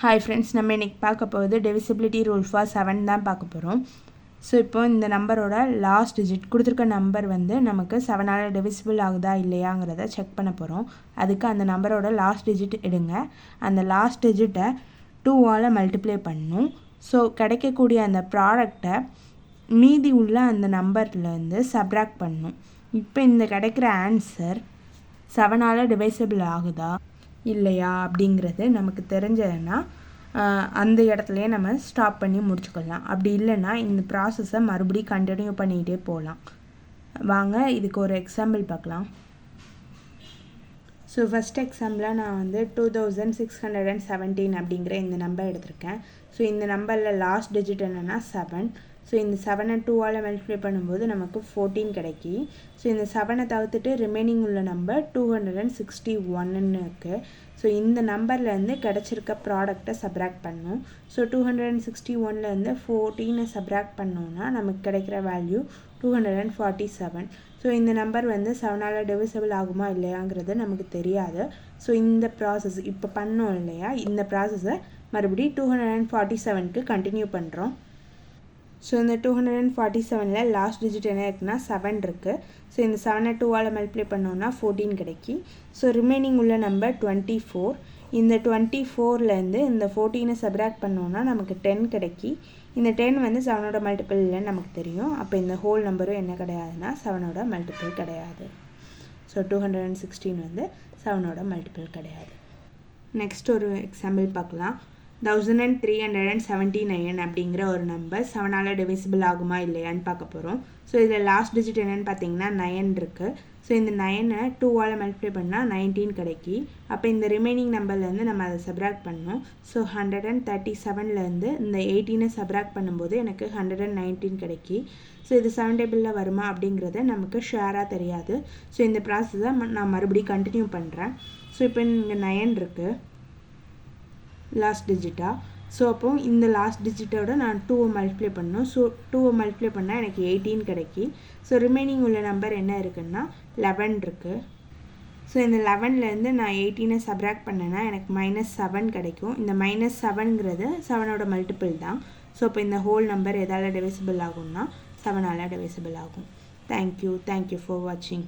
Hi friends, நம்ம இன்றைக்கி பார்க்க போகிறது டிவிசிபிலிட்டி ரூல் ஃபார் 7 தான் பார்க்க போகிறோம். ஸோ இப்போ இந்த நம்பரோட லாஸ்ட் டிஜிட் கொடுத்துருக்க நம்பர் வந்து நமக்கு 7ஆல் டிவிசிபிள் ஆகுதா இல்லையாங்கிறத செக் பண்ண போகிறோம். அதுக்கு அந்த நம்பரோட லாஸ்ட் டிஜிட் எடுங்க. அந்த லாஸ்ட் டிஜிட்டை 2ஆல் மல்டிப்ளை பண்ணணும். ஸோ கிடைக்கக்கூடிய அந்த ப்ராடக்டை மீதி உள்ள அந்த நம்பர்லேருந்து சப்ராக்ட் பண்ணணும். இப்போ இந்த கிடைக்கிற ஆன்சர் 7ஆல் டிவைசிபிள் ஆகுதா இல்லையா அப்படிங்கிறது நமக்கு தெரிஞ்சதுன்னா அந்த இடத்துலையே நம்ம ஸ்டாப் பண்ணி முடிச்சுக்கலாம். அப்படி இல்லைன்னா இந்த ப்ராசஸை மறுபடியும் கண்டினியூ பண்ணிகிட்டே போகலாம். வாங்க இதுக்கு ஒரு எக்ஸாம்பிள் பார்க்கலாம். ஸோ ஃபஸ்ட் எக்ஸாம்பிளாக நான் வந்து 2617 அப்படிங்கிற இந்த நம்பர் எடுத்திருக்கேன். ஸோ இந்த நம்பரில் லாஸ்ட் டிஜிட் என்னென்னா 7. ஸோ இந்த 7ஐ 2ஆல் மல்டிப்ளை பண்ணும்போது நமக்கு 14 கிடைக்கி. ஸோ இந்த 7ஐ தவிர்த்துட்டு ரிமைனிங் உள்ள நம்பர் 261ன்னு இருக்குது. ஸோ இந்த நம்பர்லேருந்து கிடச்சிருக்க ப்ராடக்டை சப்ராக்ட் பண்ணணும். ஸோ 261லேருந்து 14ஐ சப்ராக்ட் பண்ணோன்னா நமக்கு கிடைக்கிற வேல்யூ 247. ஸோ இந்த நம்பர் வந்து 7ஆல் டிவிசிபிள் ஆகுமா இல்லையாங்கிறது நமக்கு தெரியாது. ஸோ இந்த ப்ராசஸ் இப்போ பண்ணோம் இல்லையா, இந்த ப்ராசஸை மறுபடியும் 247க்கு கண்டினியூ பண்ணுறோம். ஸோ இந்த 247ல் லாஸ்ட் டிஜிட் என்ன இருக்குன்னா 7 இருக்குது. ஸோ இந்த 7ஐ 2ஆல் மல்டிப்ளை பண்ணோன்னா 14 கிடைக்கி. ஸோ ரிமைனிங் உள்ள நம்பர் 24. இந்த 24லேருந்து இந்த 14ஐ சப்ராக்ட் பண்ணோன்னா நமக்கு 10 கிடைக்கி. இந்த 10 வந்து 7ஓட மல்டிபிள் இல்லைன்னு நமக்கு தெரியும். அப்போ இந்த ஹோல் நம்பரும் என்ன கிடையாதுன்னா 7ஓட மல்டிபிள் கிடையாது. ஸோ 216 வந்து 7ஓட மல்டிபிள் கிடையாது. நெக்ஸ்ட் ஒரு எக்ஸாம்பிள் பார்க்கலாம். 1379 அப்படிங்கிற ஒரு நம்பர் 7ஆல் டிவிசிபிள் ஆகுமா இல்லையான்னு பார்க்க போகிறோம். ஸோ இதில் லாஸ்ட் டிஜிட் என்னென்னு பார்த்தீங்கன்னா 9 இருக்குது. ஸோ இந்த 9ஐ 2ஆல் மல்டிப்ளை பண்ணால் 19 கிடைக்கி. அப்போ இந்த ரிமைனிங் நம்பர்லேருந்து நம்ம அதை சப்ராக்ட் பண்ணோம். ஸோ 137லேருந்து இந்த 18ஐ சப்ராக்ட் பண்ணும்போது எனக்கு 119 கிடைக்கி. ஸோ இது 7 டேபிளில் வருமா அப்படிங்கிறது நமக்கு ஷேராக தெரியாது. ஸோ இந்த ப்ராசஸை நான் மறுபடியும் கண்டினியூ பண்ணுறேன். ஸோ இப்போ இங்கே 9 இருக்குது லாஸ்ட் டிஜிட்டாக. ஸோ அப்போ இந்த லாஸ்ட் டிஜிட்டோட நான் 2ஐ மல்டிப்ளை பண்ணணும். ஸோ 2ஐ மல்டிப்ளை பண்ணால் எனக்கு 18 கிடைக்கி. ஸோ ரிமைனிங் உள்ள நம்பர் என்ன இருக்குன்னா 11 இருக்குது. ஸோ இந்த 11லேருந்து நான் 18ஐ சப்ராக்ட் பண்ணேன்னா எனக்கு -7 கிடைக்கும். இந்த -7ங்கிறது 7ஓட மல்டிபிள் தான். ஸோ இப்போ இந்த ஹோல் நம்பர் எதால் டிவிசிபிள் ஆகும்னா 7ஆல் டிவிசிபிள் ஆகும். தேங்க்யூ ஃபார் வாட்சிங்.